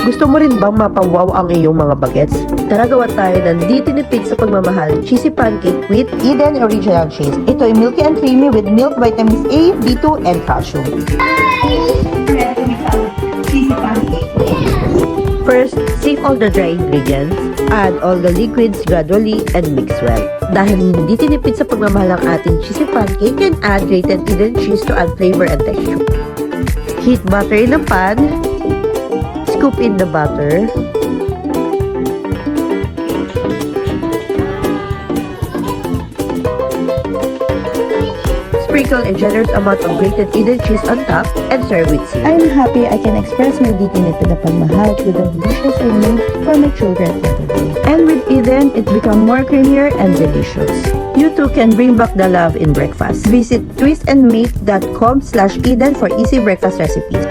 Gusto mo rin bang mapawaw ang iyong mga bagets? Tara gawa tayo ng di tinipid sa pagmamahal cheesy pancake with Eden Original Cheese. Ito ay milky and creamy with milk, vitamins A, B2, and calcium. First, sieve all the dry ingredients. Add all the liquids gradually and mix well. Dahil hindi tinipid sa pagmamahal ang ating cheesy pancake, you can add grated Eden cheese to add flavor and texture. Heat butter in a pan. Scoop in the butter. Sprinkle a generous amount of grated Eden cheese on top and serve with syrup. I'm happy I can express my dignity na pagmahal with the dishes I made for my children today. And with Eden, it becomes more creamier and delicious. You too can bring back the love in breakfast. Visit twistandmate.com/Eden for easy breakfast recipes.